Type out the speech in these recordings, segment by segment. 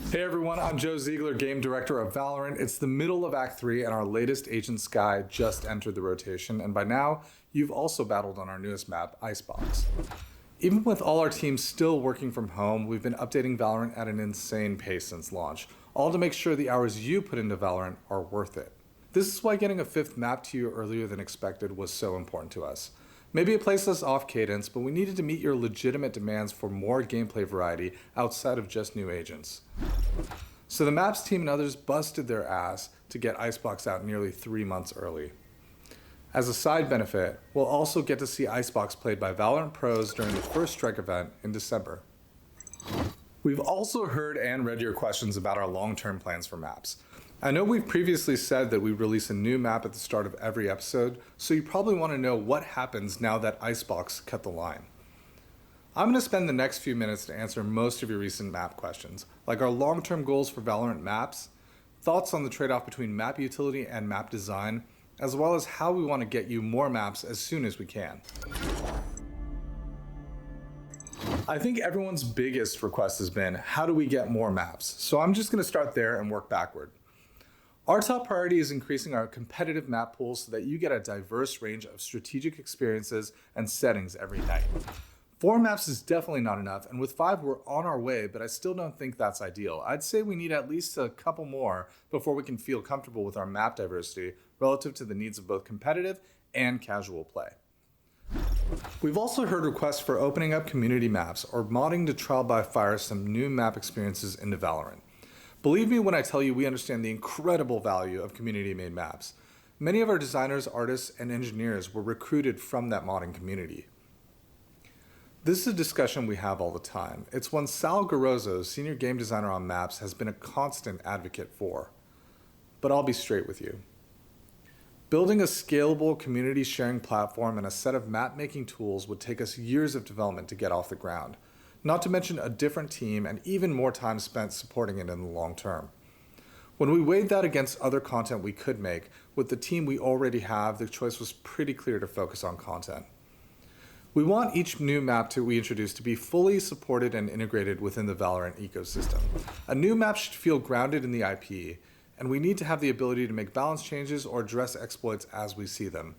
Hey everyone, I'm Joe Циглер, Game Director of VALORANT. It's the middle of Act 3 and our latest Agent Sky just entered the rotation, and by now, you've also battled on our newest map, Icebox. Even with all our teams still working from home, we've been updating VALORANT at an insane pace since launch, all to make sure the hours you put into VALORANT are worth it. This is why getting a 5th map to you earlier than expected was so important to us. Maybe it placed us off cadence, but we needed to meet your legitimate demands for more gameplay variety outside of just new agents. So the maps team and others busted their ass to get Icebox out nearly 3 months early. As a side benefit, we'll also get to see Icebox played by VALORANT pros during the first strike event in December. We've also heard and read your questions about our long-term plans for maps. I know we've previously said that we release a new map at the start of every episode, so you probably want to know what happens now that Icebox cut the line. I'm going to spend the next few minutes to answer most of your recent map questions, like our long-term goals for VALORANT maps, thoughts on the trade-off between map utility and map design, as well as how we want to get you more maps as soon as we can. I think everyone's biggest request has been, how do we get more maps? So I'm just going to start there and work backward. Our top priority is increasing our competitive map pool so that you get a diverse range of strategic experiences and settings every night. 4 maps is definitely not enough, and with 5 we're on our way, but I still don't think that's ideal. I'd say we need at least a couple more before we can feel comfortable with our map diversity relative to the needs of both competitive and casual play. We've also heard requests for opening up community maps or modding to trial by fire some new map experiences into VALORANT. Believe me when I tell you we understand the incredible value of community-made maps. Many of our designers, artists, and engineers were recruited from that modding community. This is a discussion we have all the time. It's one Sal Garozzo, senior game designer on maps, has been a constant advocate for. But I'll be straight with you. Building a scalable community sharing platform and a set of map-making tools would take us years of development to get off the ground. Not to mention a different team and even more time spent supporting it in the long term. When we weighed that against other content we could make, with the team we already have, the choice was pretty clear to focus on content. We want each new map we introduce to be fully supported and integrated within the VALORANT ecosystem. A new map should feel grounded in the IP, and we need to have the ability to make balance changes or address exploits as we see them.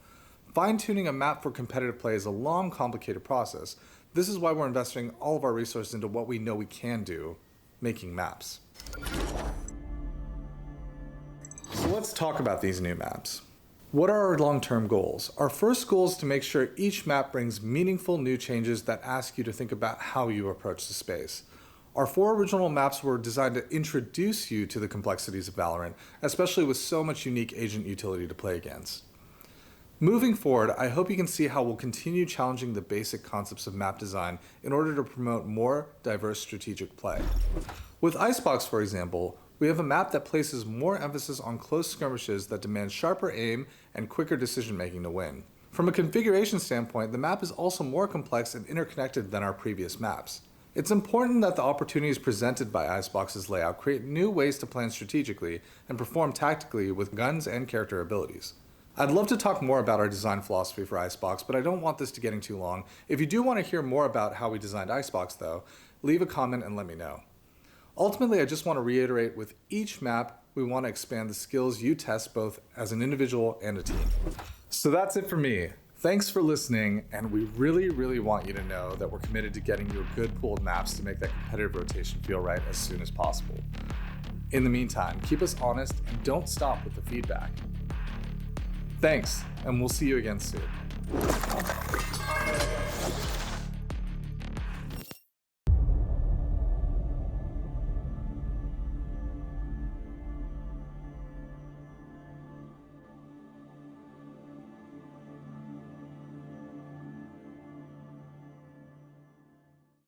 Fine-tuning a map for competitive play is a long, complicated process. This is why we're investing all of our resources into what we know we can do, making maps. So let's talk about these new maps. What are our long-term goals? Our first goal is to make sure each map brings meaningful new changes that ask you to think about how you approach the space. Our 4 original maps were designed to introduce you to the complexities of VALORANT, especially with so much unique agent utility to play against. Moving forward, I hope you can see how we'll continue challenging the basic concepts of map design in order to promote more diverse strategic play. With Icebox, for example, we have a map that places more emphasis on close skirmishes that demand sharper aim and quicker decision-making to win. From a configuration standpoint, the map is also more complex and interconnected than our previous maps. It's important that the opportunities presented by Icebox's layout create new ways to plan strategically and perform tactically with guns and character abilities. I'd love to talk more about our design philosophy for Icebox, but I don't want this to getting too long. If you do want to hear more about how we designed Icebox though, leave a comment and let me know. Ultimately, I just want to reiterate with each map, we want to expand the skills you test both as an individual and a team. So that's it for me. Thanks for listening, and we really want you to know that we're committed to getting you good pooled maps to make that competitive rotation feel right as soon as possible. In the meantime, keep us honest and don't stop with the feedback. Thanks, and we'll see you again soon.